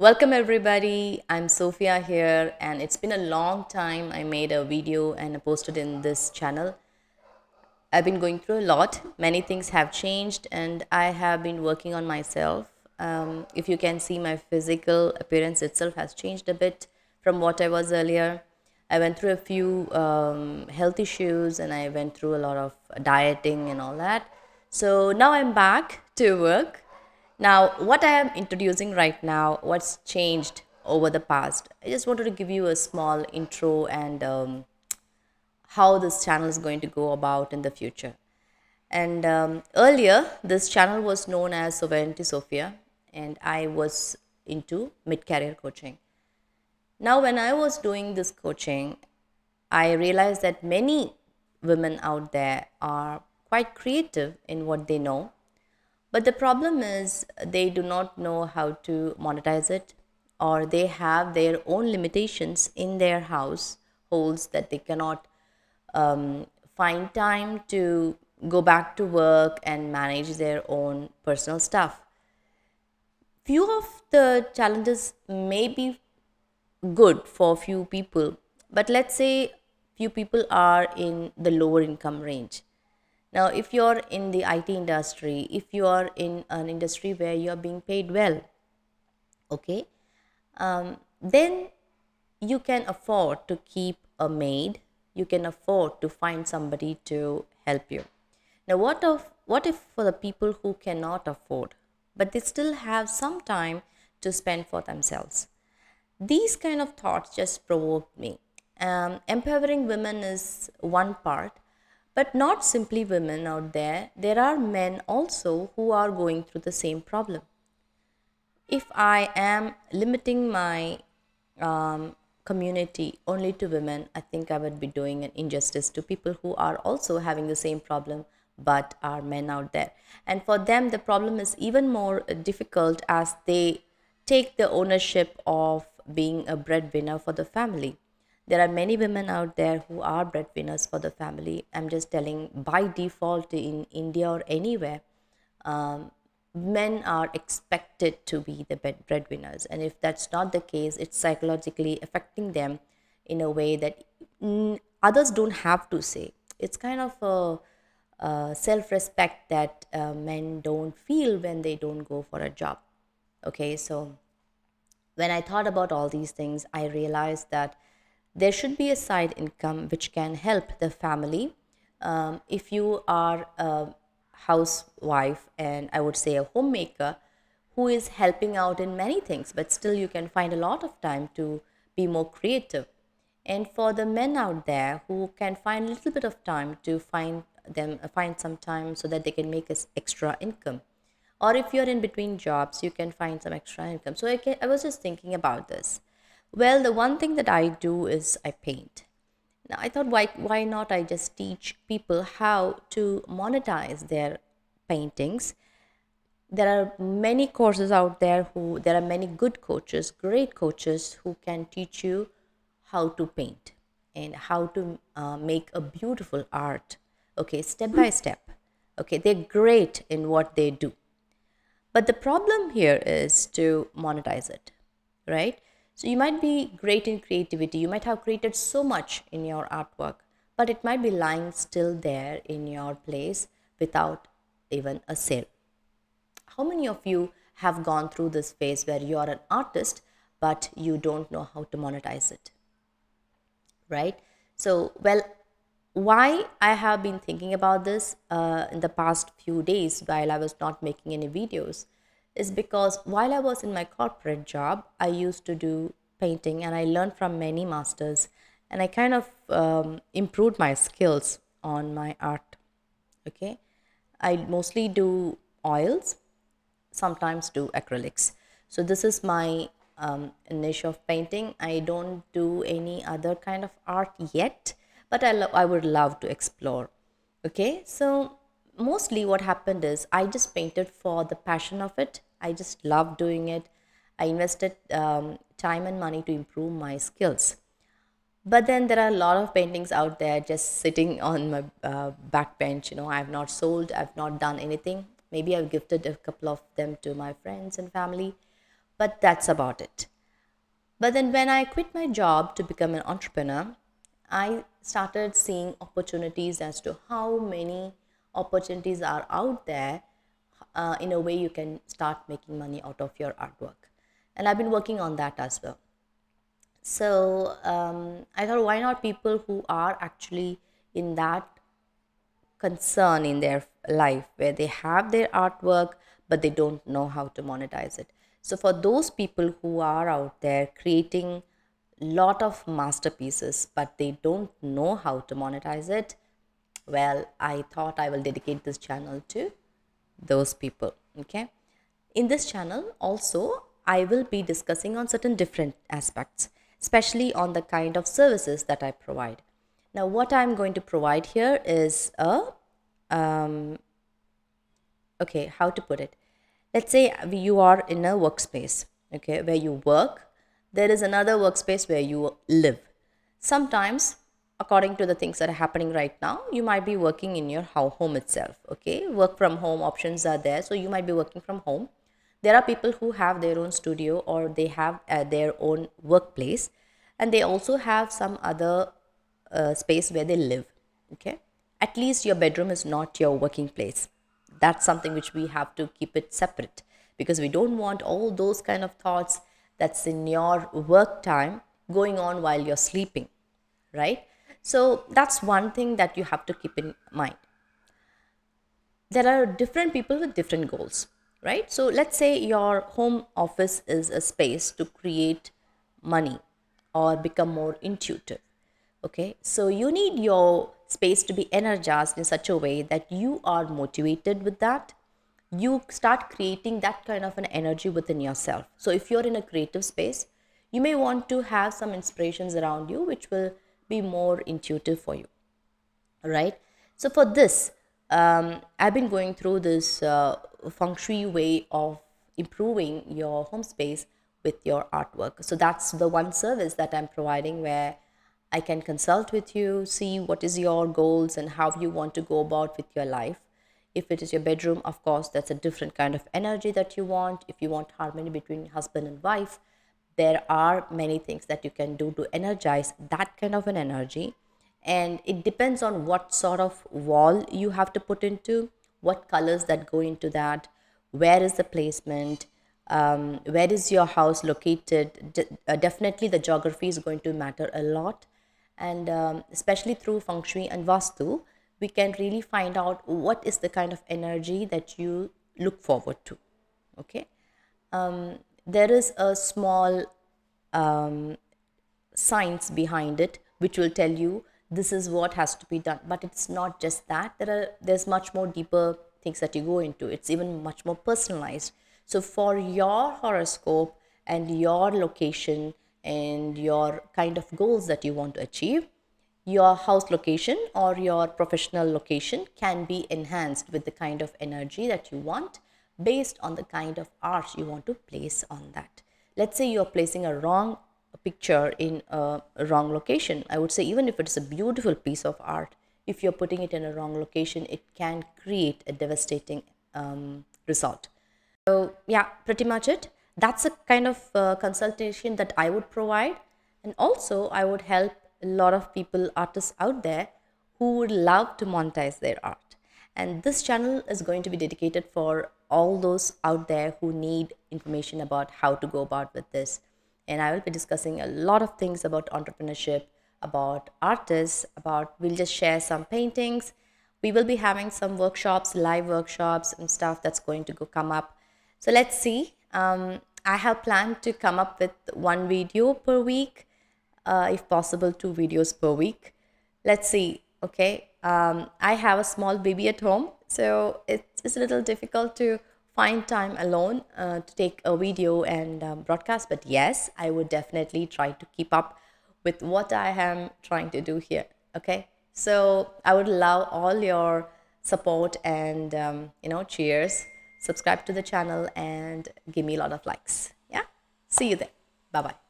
Welcome everybody. I'm Sophia here, and it's been a long time I made a video and I posted in this channel. I've been going through a lot. Many things have changed, and I have been working on myself. If you can see, my physical appearance itself has changed a bit from what I was earlier. I went through a few health issues, and I went through a lot of dieting and all that. So now I'm back to work. Now, what I am introducing right now, what's changed over the past, I just wanted to give you a small intro and how this channel is going to go about in the future. And earlier, this channel was known as Sovereignty Sophia, and I was into mid career coaching. Now, when I was doing this coaching, I realized that many women out there are quite creative in what they know, but the problem is they do not know how to monetize it, or they have their own limitations in their households that they cannot find time to go back to work and manage their own personal stuff. Few of the challenges may be good for few people, but let's say few people are in the lower income range. Now, if you're in the IT industry, if you are in an industry where you're being paid well, okay, then you can afford to keep a maid, you can afford to find somebody to help you. Now, what if for the people who cannot afford, but they still have some time to spend for themselves? These kind of thoughts just provoked me. Empowering women is one part, but not simply women out there. There are men also who are going through the same problem. If I am limiting my community only to women, I think I would be doing an injustice to people who are also having the same problem but are men out there. And for them, the problem is even more difficult as they take the ownership of being a breadwinner for the family. There are many women out there who are breadwinners for the family. I'm just telling by default in India or anywhere, um, men are expected to be the breadwinners. And if that's not the case, it's psychologically affecting them in a way that others don't have to say. It's kind of a self respect that men don't feel when they don't go for a job. Okay, so when I thought about all these things, I realized that there should be a side income which can help the family. If you are a housewife and I would say a homemaker who is helping out in many things, but still you can find a lot of time to be more creative. And for the men out there who can find a little bit of time to find some time so that they can make us extra income, or if you're in between jobs you can find some extra income. So I was just thinking about this. Well, the one thing that I do is I paint. Now I thought, why not I just teach people how to monetize their paintings. There are many courses out there, who there are many good coaches, great coaches, who can teach you how to paint and how to make a beautiful art, okay, step by step. Okay, they're great in what they do, but the problem here is to monetize it, right? So you might be great in creativity, you might have created so much in your artwork, but it might be lying still there in your place without even a sale. How many of you have gone through this phase where you are an artist but you don't know how to monetize it, right? So, well, why I have been thinking about this in the past few days while I was not making any videos is because while I was in my corporate job, I used to do painting and I learned from many masters, and I kind of improved my skills on my art. Okay, I mostly do oils, sometimes do acrylics. So this is my niche of painting. I don't do any other kind of art yet, but I would love to explore. Okay, so mostly what happened is I just painted for the passion of it. I just love doing it. I invested time and money to improve my skills. But then there are a lot of paintings out there just sitting on my back bench. I have not sold, I've not done anything. Maybe I've gifted a couple of them to my friends and family. but that's about it. But then when I quit my job to become an entrepreneur, I started seeing opportunities as to how many opportunities are out there. In a way, you can start making money out of your artwork. And I've been working on that as well. So I thought, why not people who are actually in that concern in their life where they have their artwork but they don't know how to monetize it. So for those people who are out there creating lot of masterpieces but they don't know how to monetize it, well, I thought I will dedicate this channel to those people. Okay, in this channel also I will be discussing on certain different aspects, especially on the kind of services that I provide. Now what I'm going to provide here is a okay, how to put it, let's say you are in a workspace, okay, where you work. There is another workspace where you live. Sometimes, according to the things that are happening right now, you might be working in your home itself. Okay, work from home options are there, so you might be working from home. There are people who have their own studio or they have their own workplace, and they also have some other space where they live. Okay, at least your bedroom is not your working place. That's something which we have to keep it separate, because we don't want all those kind of thoughts that's in your work time going on while you're sleeping, right? So that's one thing that you have to keep in mind. There are different people with different goals, right? So let's say your home office is a space to create money or become more intuitive. Okay, so you need your space to be energized in such a way that you are motivated with that. You start creating that kind of an energy within yourself. So if you're in a creative space, you may want to have some inspirations around you which will be more intuitive for you, right? So for this, I've been going through this feng shui way of improving your home space with your artwork. So that's the one service that I'm providing, where I can consult with you, see what is your goals and how you want to go about with your life. If it is your bedroom, of course, that's a different kind of energy that you want. If you want harmony between husband and wife, there are many things that you can do to energize that kind of an energy. And it depends on what sort of wall you have to put into, what colors that go into that, where is the placement, where is your house located. Definitely the geography is going to matter a lot. And especially through feng shui and vastu, we can really find out what is the kind of energy that you look forward to. Okay, there is a small science behind it which will tell you this is what has to be done, but it's not just that. There's much more deeper things that you go into. It's even much more personalized. So for your horoscope and your location and your kind of goals that you want to achieve, your house location or your professional location can be enhanced with the kind of energy that you want, based on the kind of art you want to place on that. Let's say you're placing a wrong picture in a wrong location. I would say, even if it's a beautiful piece of art, if you're putting it in a wrong location, it can create a devastating result. So yeah, pretty much it. That's a kind of consultation that I would provide. And also I would help a lot of people, artists out there, who would love to monetize their art. And this channel is going to be dedicated for all those out there who need information about how to go about with this. And I will be discussing a lot of things about entrepreneurship, about artists, about, we'll just share some paintings. We will be having some workshops, live workshops and stuff that's going to come up. So let's see. I have planned to come up with one video per week, if possible, 2 videos per week. Let's see. Okay. I have a small baby at home, so it's a little difficult to find time alone to take a video and broadcast. But yes, I would definitely try to keep up with what I am trying to do here. Okay. So I would love all your support and, cheers. Subscribe to the channel and give me a lot of likes. Yeah. See you there. Bye bye.